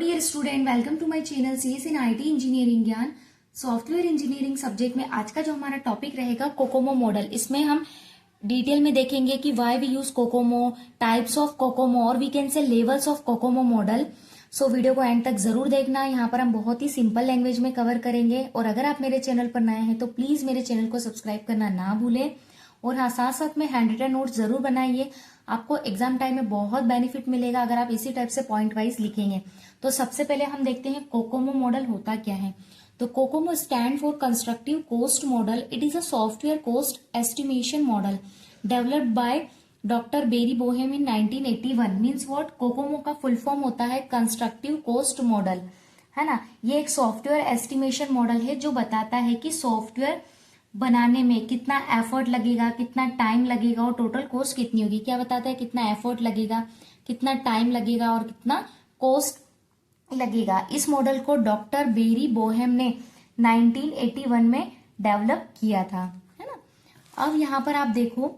Dear student, welcome to my channel CS in IT engineering Gyan. Software engineering subject में आज का जो हमारा टॉपिक रहेगा कोकोमो मॉडल। इसमें हम डिटेल में देखेंगे कि why we use COCOMO, types of COCOMO और we can say levels of COCOMO model. So video को एंड तक जरूर देखना। यहाँ पर हम बहुत ही सिंपल लैंग्वेज में कवर करेंगे और अगर आप मेरे चैनल पर नए हैं तो प्लीज मेरे चैनल को सब्सक्राइब करना ना भूलें। और हाँ, साथ साथ में हैंड रिटन नोट्स जरूर बनाइए। आपको एग्जाम टाइम में बहुत बेनिफिट मिलेगा अगर आप इसी टाइप से पॉइंट वाइज लिखेंगे। तो सबसे पहले हम देखते हैं कोकोमो मॉडल होता क्या है। तो COCOMO stand for constructive cost model. It is a software cost estimation model developed by doctor Barry Boehm in 1981। Means what, COCOMO का फुल फॉर्म होता है कंस्ट्रक्टिव कॉस्ट मॉडल, है ना। ये एक सॉफ्टवेयर एस्टिमेशन मॉडल है जो बताता है कि सॉफ्टवेयर बनाने में कितना एफर्ट लगेगा, कितना टाइम लगेगा और टोटल कॉस्ट कितनी होगी। क्या बताता है, कितना एफर्ट लगेगा, कितना टाइम लगेगा और कितना कॉस्ट लगेगा। इस मॉडल को डॉक्टर बेरी बोहेम ने 1981 में डेवलप किया था, है ना। अब यहाँ पर आप देखो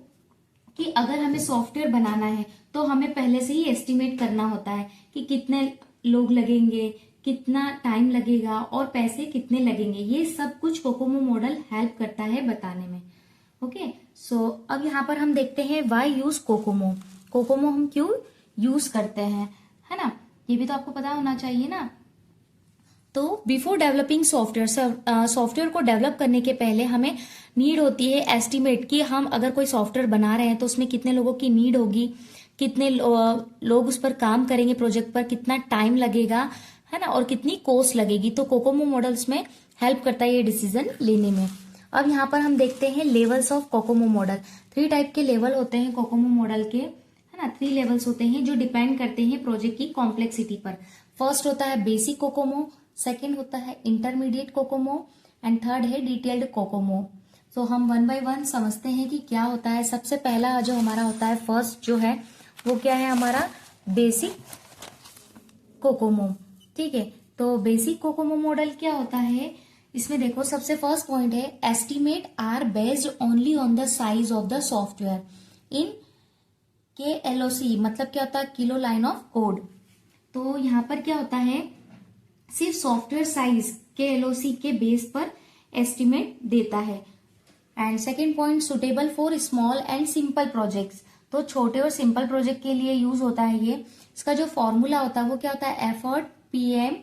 कि अगर हमें सॉफ्टवेयर बनाना है तो हमें पहले से ही एस्टिमेट करना होता है कि कितने लोग लगेंगे, कितना टाइम लगेगा और पैसे कितने लगेंगे। ये सब कुछ कोकोमो मॉडल हेल्प करता है बताने में। ओके, सो अब यहाँ पर हम देखते हैं व्हाई यूज कोकोमो। कोकोमो हम क्यों यूज करते हैं, है ना। ये भी तो आपको पता होना चाहिए ना। तो बिफोर डेवलपिंग सॉफ्टवेयर, सॉफ्टवेयर को डेवलप करने के पहले हमें नीड होती है एस्टिमेट कि हम अगर कोई सॉफ्टवेयर बना रहे हैं तो उसमें कितने लोगों की नीड होगी, कितने लोग उस पर काम करेंगे प्रोजेक्ट पर, कितना टाइम लगेगा, है ना, और कितनी कॉस्ट लगेगी। तो कोकोमो मॉडल्स में हेल्प करता है ये डिसीजन लेने में। अब यहाँ पर हम देखते हैं levels of COCOMO model. 3 type के लेवल होते हैं कोकोमो मॉडल के, है ना। 3 लेवल्स होते हैं जो डिपेंड करते हैं प्रोजेक्ट की कॉम्प्लेक्सिटी पर। फर्स्ट होता है बेसिक कोकोमो, सेकेंड होता है इंटरमीडिएट कोकोमो एंड थर्ड है डिटेल्ड कोकोमो। सो हम 1 बाय 1 समझते हैं कि क्या होता है। सबसे पहला जो हमारा होता है, फर्स्ट जो है वो क्या है, हमारा बेसिक कोकोमो। ठीक है, तो बेसिक कोकोमो मॉडल क्या होता है, इसमें देखो सबसे फर्स्ट पॉइंट है estimate are based only on the size of the software in KLOC। मतलब क्या होता है, किलो लाइन ऑफ कोड। तो यहाँ पर क्या होता है, सिर्फ सॉफ्टवेयर साइज KLOC के बेस पर एस्टिमेट देता है। And second point, suitable for small and simple projects. तो छोटे और सिंपल प्रोजेक्ट के लिए यूज होता है ये। इसका जो फॉर्मूला होता है वो क्या होता है, effort PM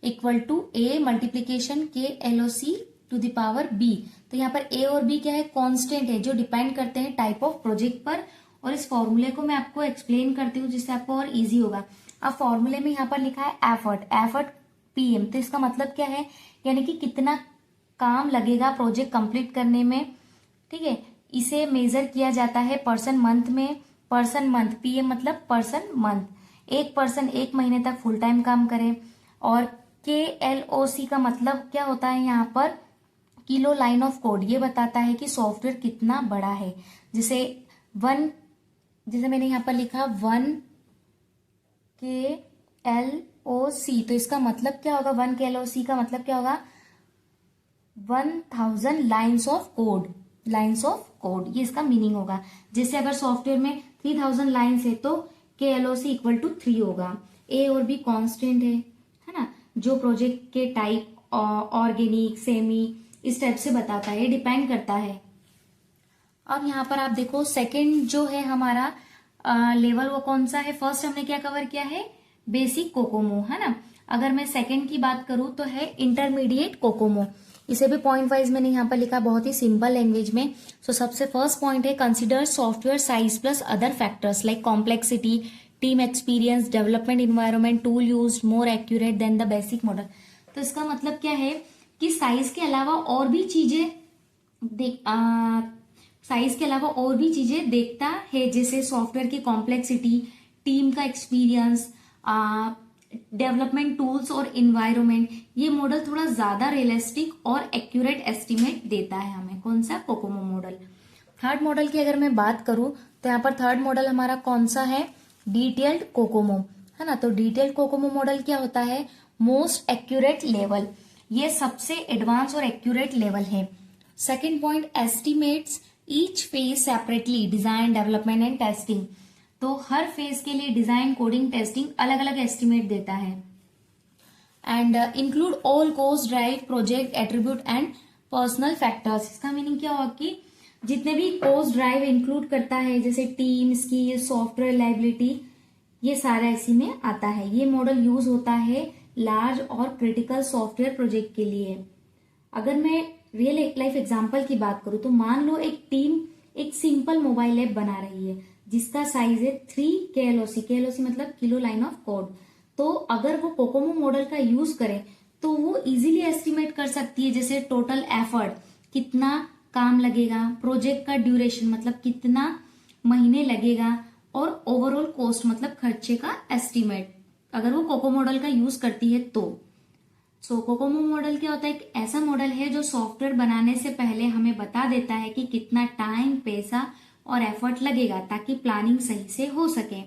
equal to A multiplication KLOC to the power B। तो यहाँ पर A और B क्या है, कांस्टेंट है जो डिपेंड करते हैं टाइप ऑफ प्रोजेक्ट पर। और इस फॉर्मूले को मैं आपको एक्सप्लेन करती हूँ जिससे आपको और इजी होगा। अब फॉर्मूले में यहाँ पर लिखा है एफर्ट PM। तो इसका मतलब क्या है, यानी कि कितना काम लगेगा प्रोजेक्ट कंप्लीट करने में। ठीक है, इसे मेजर किया जाता है पर्सन मंथ में। पर्सन मंथ, PM मतलब पर्सन मंथ। एक पर्सन 1 महीने तक फुल टाइम काम करे। और KLOC का मतलब क्या होता है, यहाँ पर किलो लाइन ऑफ कोड। ये बताता है कि सॉफ्टवेयर कितना बड़ा है। जैसे मैंने यहाँ पर लिखा 1 KLOC, तो इसका मतलब क्या होगा, 1 KLOC का मतलब क्या होगा, 1000 lines of code. Lines of code, ये इसका मीनिंग होगा। जैसे अगर सॉफ्टवेयर में 3000 लाइन्स है तो KLOC इक्वल टू 3 होगा। A और B कांस्टेंट है ना, जो प्रोजेक्ट के टाइप, ऑर्गेनिक, सेमी, इस टाइप से बताता है, डिपेंड करता है। अब यहाँ पर आप देखो सेकंड जो है हमारा लेवल वो कौन सा है। फर्स्ट हमने क्या कवर किया है, बेसिक कोकोमो, है ना। अगर मैं सेकंड की बात करूं तो है इंटरमीडिएट कोकोमो। इसे भी पॉइंट वाइज मैंने यहाँ पर लिखा बहुत ही सिंपल लैंग्वेज में। सो सबसे फर्स्ट पॉइंट है consider software size plus other factors like complexity, team experience, development environment, tool use more accurate then the basic model. तो इसका मतलब क्या है कि साइज के अलावा और भी चीजें देखता है, जैसे सॉफ्टवेयर की कॉम्प्लेक्सिटी, टीम का एक्सपीरियंस, डेवलपमेंट टूल्स और इन्वायरमेंट। ये मॉडल थोड़ा ज्यादा रियलिस्टिक और एक्यूरेट एस्टिमेट देता है हमें। कौन सा, कोकोमो मॉडल। थर्ड मॉडल की अगर मैं बात करूं तो यहाँ पर थर्ड मॉडल हमारा कौन सा है, डिटेल्ड कोकोमो, है ना। तो डिटेल्ड कोकोमो मॉडल क्या होता है, मोस्ट एक्यूरेट लेवल। ये सबसे एडवांस और एक्यूरेट लेवल है। Second point, estimates each phase separately, design, development and testing. तो हर फेज के लिए डिजाइन, कोडिंग, टेस्टिंग अलग अलग एस्टिमेट देता है। And include all cost, drive, project, attribute and personal factors. इसका मीनिंग क्या होगा कि जितने भी कॉस्ट ड्राइव इंक्लूड करता है, जैसे टीम, स्किल, सॉफ्टवेयर, लाइबिलिटी, ये सारा इसी में आता है। ये मॉडल यूज होता है लार्ज और क्रिटिकल सॉफ्टवेयर प्रोजेक्ट के लिए। अगर मैं रियल लाइफ एग्जांपल की बात करूं तो मान लो एक टीम एक सिंपल मोबाइल ऐप बना रही है जिसका साइज है 3 KLOC। KLOC मतलब किलो लाइन ऑफ कोड। तो अगर वो कोकोमो मॉडल का यूज करे तो वो इजीली एस्टिमेट कर सकती है, जैसे टोटल एफर्ट, कितना काम लगेगा, प्रोजेक्ट का ड्यूरेशन मतलब कितना महीने लगेगा, और ओवरऑल कॉस्ट मतलब खर्चे का एस्टिमेट, अगर वो कोको मॉडल का यूज करती है तो। सो कोकोमो मॉडल क्या होता है? एक ऐसा मॉडल है जो सॉफ्टवेयर बनाने से पहले हमें बता देता है कि कितना टाइम, पैसा और एफर्ट लगेगा ताकि प्लानिंग सही से हो सके।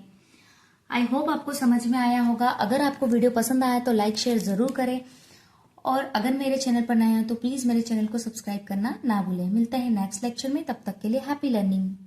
आई होप आपको समझ में आया होगा। अगर आपको वीडियो पसंद आया तो लाइक शेयर जरूर करें, और अगर मेरे चैनल पर नए हैं तो प्लीज मेरे चैनल को सब्सक्राइब करना ना भूलें। मिलते हैं नेक्स्ट लेक्चर में, तब तक के लिए हैप्पी लर्निंग।